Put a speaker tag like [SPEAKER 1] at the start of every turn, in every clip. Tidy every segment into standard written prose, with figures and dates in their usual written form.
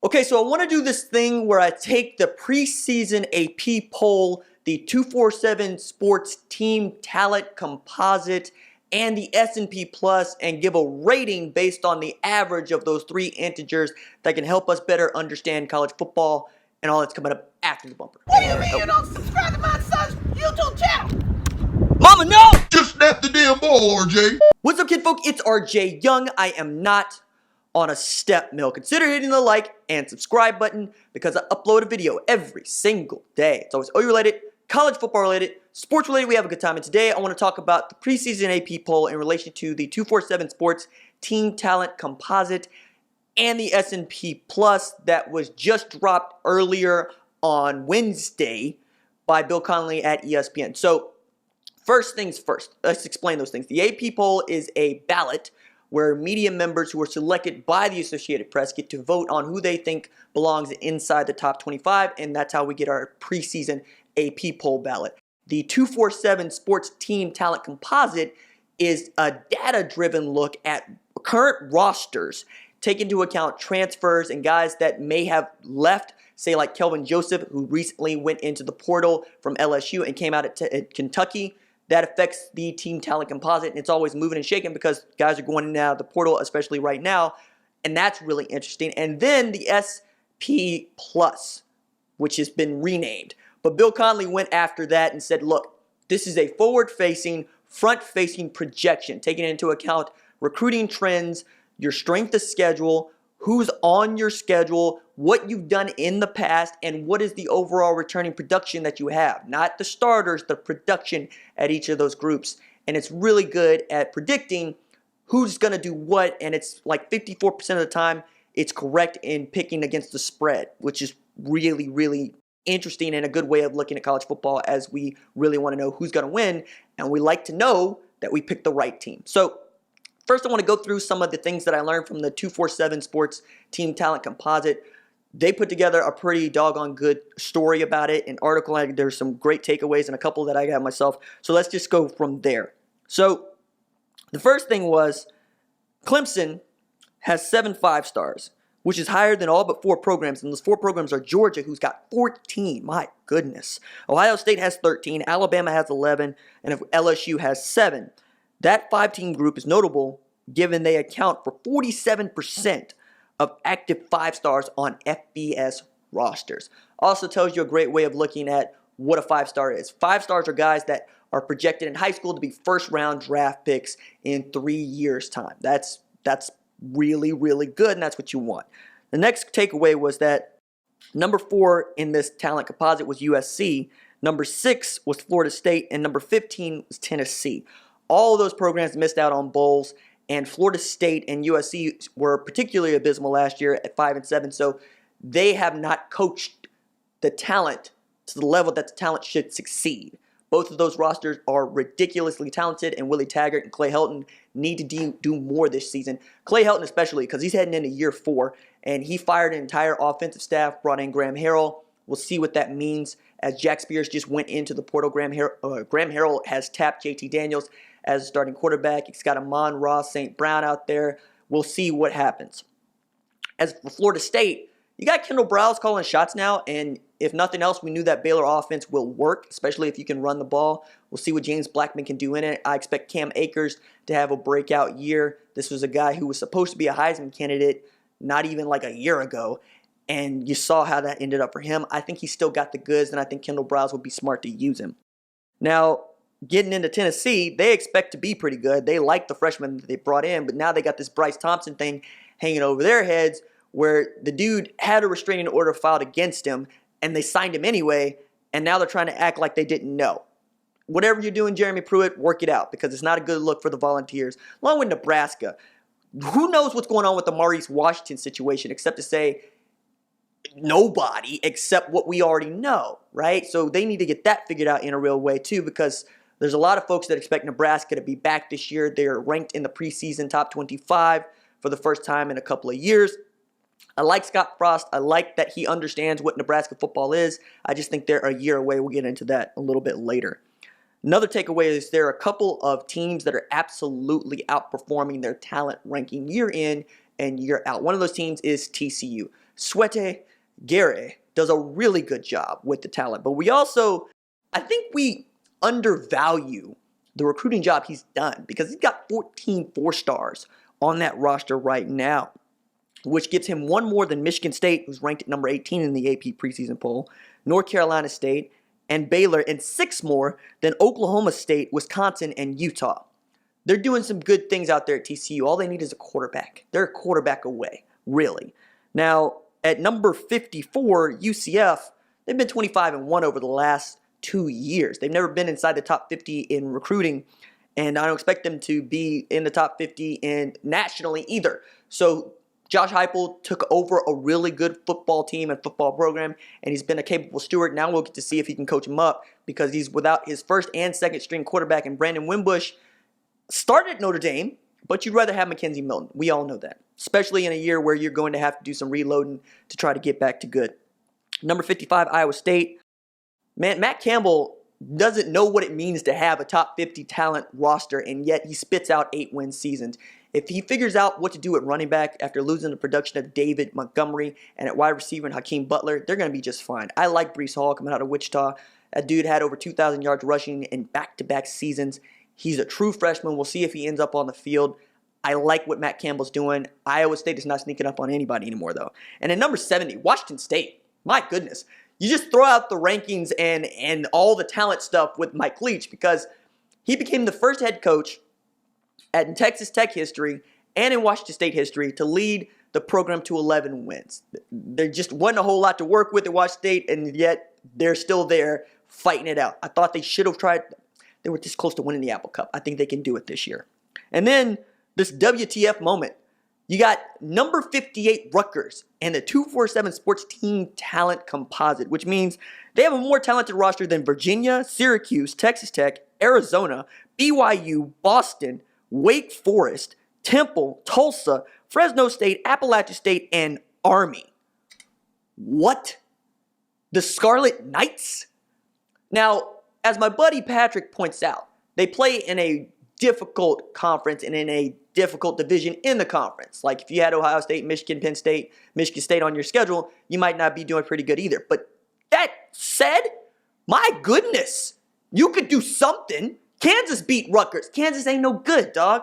[SPEAKER 1] Okay, so I want to do this thing where I take the preseason AP poll, the 247 Sports Team Talent Composite, and the S&P Plus, and give a rating based on the average of those three integers that can help us better understand college football and all that's coming up after the bumper.
[SPEAKER 2] What do you mean you don't subscribe to my son's YouTube channel?
[SPEAKER 1] Mama, no!
[SPEAKER 2] Just snap the damn ball, RJ.
[SPEAKER 1] What's up, kidfolk? It's RJ Young. I am not on a step mill. Consider hitting the like and subscribe button because I upload a video every single day. It's always OU related, college football related, sports related. We have a good time. And today I want to talk about the preseason AP poll in relation to the 247 Sports Team Talent Composite and the S&P Plus that was just dropped earlier on Wednesday by Bill Connolly at ESPN. So first things first, let's explain those things. The AP poll is a ballot where media members who are selected by the Associated Press get to vote on who they think belongs inside the top 25, and that's how we get our preseason AP poll ballot. The 247 Sports Team Talent Composite is a data-driven look at current rosters, take into account transfers and guys that may have left, say like Kelvin Joseph, who recently went into the portal from LSU and came out at Kentucky. That affects the team talent composite, and it's always moving and shaking because guys are going in and out of the portal, especially right now, and that's really interesting. And then the SP Plus, which has been renamed. But Bill Connolly went after that and said, look, this is a forward-facing, front-facing projection, taking into account recruiting trends, your strength of schedule, who's on your schedule, what you've done in the past, and what is the overall returning production that you have. Not the starters, the production at each of those groups. And it's really good at predicting who's going to do what, and it's like 54% of the time it's correct in picking against the spread, which is really, really interesting and a good way of looking at college football as we really want to know who's going to win, and we like to know that we picked the right team. So first, I want to go through some of the things that I learned from the 247 Sports Team Talent Composite. They put together a pretty doggone good story about it, an article. There's some great takeaways and a couple that I got myself. So let's just go from there. So the first thing was Clemson has 7 5-stars, which is higher than all but 4 programs. And those 4 programs are Georgia, who's got 14. My goodness. Ohio State has 13. Alabama has 11. And LSU has 7. That 5-team group is notable given they account for 47% of active 5-stars on FBS rosters. Also tells you a great way of looking at what a 5-star is. 5-stars are guys that are projected in high school to be first-round draft picks in 3 years' time. That's really, really good, and that's what you want. The next takeaway was that number 4 in this talent composite was USC, number 6 was Florida State, and number 15 was Tennessee. All of those programs missed out on bowls, and Florida State and USC were particularly abysmal last year at 5 and 7. So they have not coached the talent to the level that the talent should succeed. Both of those rosters are ridiculously talented, and Willie Taggart and Clay Helton need to do more this season. Clay Helton especially, because he's heading into year 4, and he fired an entire offensive staff, brought in Graham Harrell. We'll see what that means as Jack Spears just went into the portal. Graham Harrell has tapped JT Daniels as a starting quarterback. He's got Amon-Ra St. Brown out there. We'll see what happens. As for Florida State, you got Kendall Browse calling shots now, and if nothing else, we knew that Baylor offense will work, especially if you can run the ball. We'll see what James Blackman can do in it. I expect Cam Akers to have a breakout year. This was a guy who was supposed to be a Heisman candidate not even like a year ago, and you saw how that ended up for him. I think he's still got the goods, and I think Kendall Browse would be smart to use him. Now, getting into Tennessee, they expect to be pretty good. They like the freshman that they brought in, but now they got this Bryce Thompson thing hanging over their heads where the dude had a restraining order filed against him, and they signed him anyway, and now they're trying to act like they didn't know. Whatever you're doing, Jeremy Pruitt, work it out because it's not a good look for the Volunteers. Along with Nebraska, who knows what's going on with the Maurice Washington situation except to say nobody except what we already know, right? So they need to get that figured out in a real way too because there's a lot of folks that expect Nebraska to be back this year. They're ranked in the preseason top 25 for the first time in a couple of years. I like Scott Frost. I like that he understands what Nebraska football is. I just think they're a year away. We'll get into that a little bit later. Another takeaway is there are a couple of teams that are absolutely outperforming their talent ranking year in and year out. One of those teams is TCU. Swete Gare does a really good job with the talent. But I think we undervalue the recruiting job he's done because he's got 14 4-stars on that roster right now, which gives him one more than Michigan State, who's ranked at number 18 in the AP preseason poll, North Carolina State, and Baylor, and 6 more than Oklahoma State, Wisconsin, and Utah. They're doing some good things out there at TCU. All they need is a quarterback. They're a quarterback away, really. Now, at number 54, UCF, they've been 25-1 over the last 2 years. They've never been inside the top 50 in recruiting, and I don't expect them to be in the top 50 nationally either. So Josh Heupel took over a really good football team and football program, and he's been a capable steward. Now we'll get to see if he can coach him up because he's without his first and second string quarterback, and Brandon Wimbush started at Notre Dame, but you'd rather have Mackenzie Milton. We all know that, especially in a year where you're going to have to do some reloading to try to get back to good. Number 55, Iowa State. Man, Matt Campbell doesn't know what it means to have a top 50 talent roster, and yet he spits out 8-win seasons. If he figures out what to do at running back after losing the production of David Montgomery and at wide receiver and Hakeem Butler, they're going to be just fine. I like Breece Hall coming out of Wichita. That dude had over 2,000 yards rushing in back-to-back seasons. He's a true freshman. We'll see if he ends up on the field. I like what Matt Campbell's doing. Iowa State is not sneaking up on anybody anymore, though. And at number 70, Washington State. My goodness. You just throw out the rankings and all the talent stuff with Mike Leach because he became the first head coach in Texas Tech history and in Washington State history to lead the program to 11 wins. There just wasn't a whole lot to work with at Washington State, and yet they're still there fighting it out. I thought they should have tried. They were this close to winning the Apple Cup. I think they can do it this year. And then this WTF moment. You got number 58 Rutgers and the 247 Sports Team Talent Composite, which means they have a more talented roster than Virginia, Syracuse, Texas Tech, Arizona, BYU, Boston, Wake Forest, Temple, Tulsa, Fresno State, Appalachian State, and Army. What? The Scarlet Knights? Now, as my buddy Patrick points out, they play in a difficult conference and in a difficult division in the conference. Like if you had Ohio State, Michigan, Penn State, Michigan State on your schedule, you might not be doing pretty good either. But that said, my goodness, you could do something. Kansas beat Rutgers. Kansas ain't no good, dog.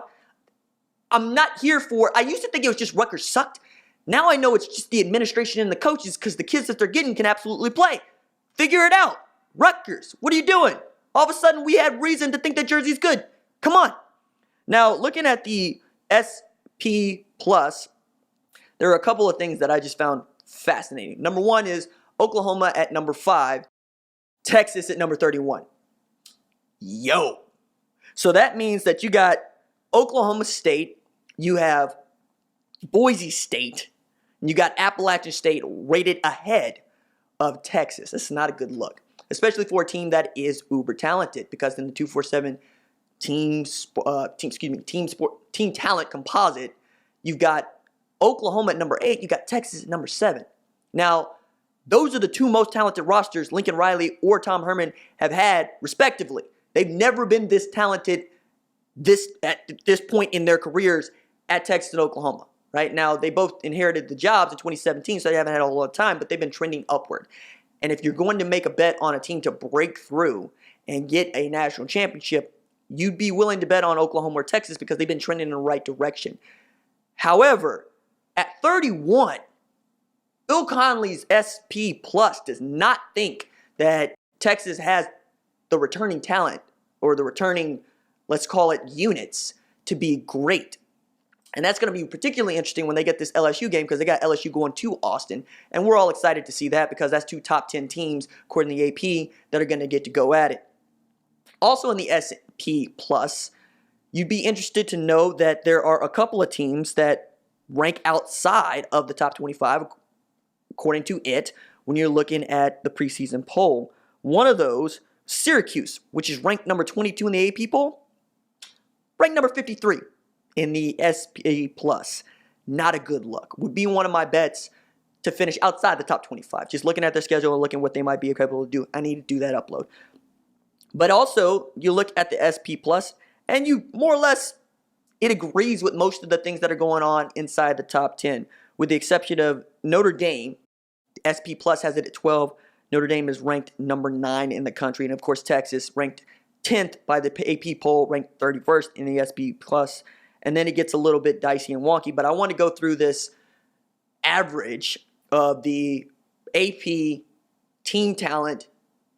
[SPEAKER 1] I'm not here for I used to think it was just Rutgers sucked. Now I know it's just the administration and the coaches because the kids that they're getting can absolutely play. Figure it out. Rutgers, what are you doing? All of a sudden we had reason to think that Jersey's good. Come on. Now, looking at the SP+, there are a couple of things that I just found fascinating. Number one is Oklahoma at number 5, Texas at number 31. Yo. So that means that you got Oklahoma State, you have Boise State, and you got Appalachian State rated ahead of Texas. That's not a good look, especially for a team that is uber talented because in the 247 Team Talent Composite, you've got Oklahoma at number 8, you got Texas at number 7. Now, those are the two most talented rosters Lincoln Riley or Tom Herman have had, respectively. They've never been this talented at this point in their careers at Texas and Oklahoma. Right now, they both inherited the jobs in 2017, so they haven't had a lot of time, but they've been trending upward. And if you're going to make a bet on a team to break through and get a national championship, you'd be willing to bet on Oklahoma or Texas because they've been trending in the right direction. However, at 31, Bill Conley's SP Plus does not think that Texas has the returning talent or the returning, let's call it, units to be great. And that's going to be particularly interesting when they get this LSU game because they got LSU going to Austin. And we're all excited to see that because that's two top 10 teams, according to the AP, that are going to get to go at it. Also in the SP Plus, you'd be interested to know that there are a couple of teams that rank outside of the top 25, according to it, when you're looking at the preseason poll. One of those, Syracuse, which is ranked number 22 in the AP poll, ranked number 53 in the SP Plus. Not a good look. Would be one of my bets to finish outside the top 25. Just looking at their schedule and looking at what they might be capable to do. I need to do that upload. But also, you look at the SP Plus, and you more or less, it agrees with most of the things that are going on inside the top 10, with the exception of Notre Dame. SP Plus has it at 12. Notre Dame is ranked number 9 in the country. And of course, Texas ranked 10th by the AP poll, ranked 31st in the SP Plus. And then it gets a little bit dicey and wonky. But I want to go through this average of the AP Team Talent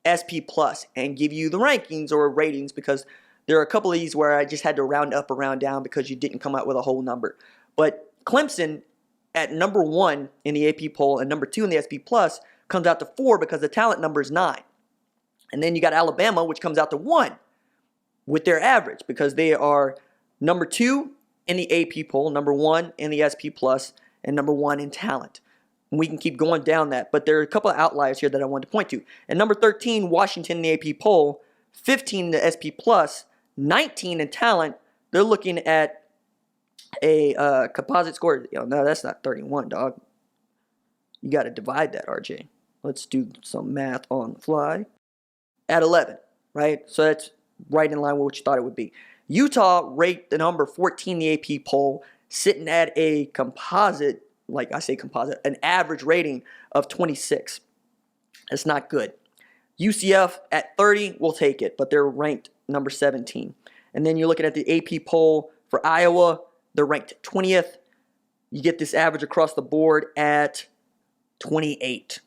[SPEAKER 1] SP Plus and give you the rankings or ratings, because there are a couple of these where I just had to round up or round down because you didn't come out with a whole number. But Clemson at number 1 in the AP poll and number 2 in the SP Plus comes out to 4 because the talent number is 9. And then you got Alabama, which comes out to 1 with their average because they are number 2 in the AP poll, number 1 in the SP Plus, and number 1 in talent. And we can keep going down that, but there are a couple of outliers here that I wanted to point to. And number 13, Washington in the AP poll, 15 in the SP Plus, 19 in talent. They're looking at a composite score. No, that's not 31, dog. You got to divide that, RJ. Let's do some math on the fly. At 11, right? So that's right in line with what you thought it would be. Utah ranked the number 14 in the AP poll, sitting at a composite, like I say composite, an average rating of 26. That's not good. UCF at 30, we'll take it, but they're ranked number 17. And then you're looking at the AP poll for Iowa, they're ranked 20th. You get this average across the board at 28.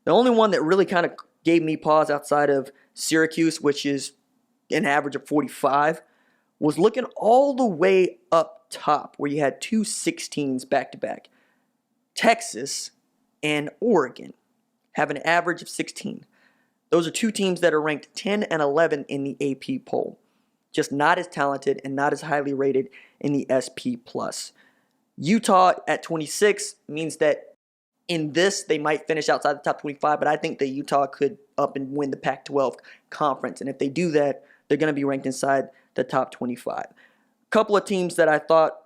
[SPEAKER 1] The only one that really kind of gave me pause outside of Syracuse, which is an average of 45, was looking all the way up top where you had two 16s back-to-back. Texas and Oregon have an average of 16. Those are two teams that are ranked 10 and 11 in the AP poll. Just not as talented and not as highly rated in the SP+. Utah at 26 means that in this, they might finish outside the top 25, but I think that Utah could up and win the Pac-12 conference. And if they do that, they're going to be ranked inside the top 25. A couple of teams that I thought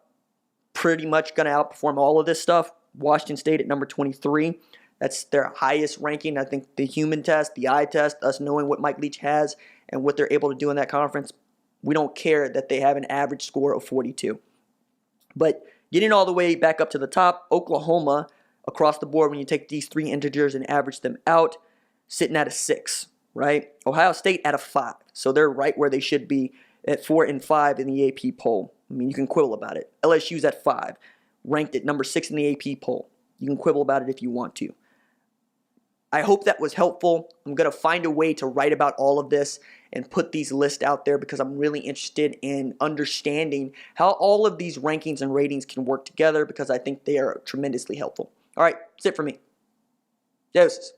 [SPEAKER 1] pretty much going to outperform all of this stuff. Washington State at number 23. That's their highest ranking. I think the human test, the eye test, us knowing what Mike Leach has and what they're able to do in that conference, we don't care that they have an average score of 42. But getting all the way back up to the top, Oklahoma, across the board, when you take these three integers and average them out, sitting at a 6, right? Ohio State at a 5. So they're right where they should be at 4 and 5 in the AP poll. I mean, you can quibble about it. LSU's at 5, ranked at number 6 in the AP poll. You can quibble about it if you want to. I hope that was helpful. I'm going to find a way to write about all of this and put these lists out there because I'm really interested in understanding how all of these rankings and ratings can work together because I think they are tremendously helpful. All right, that's it for me. Doses.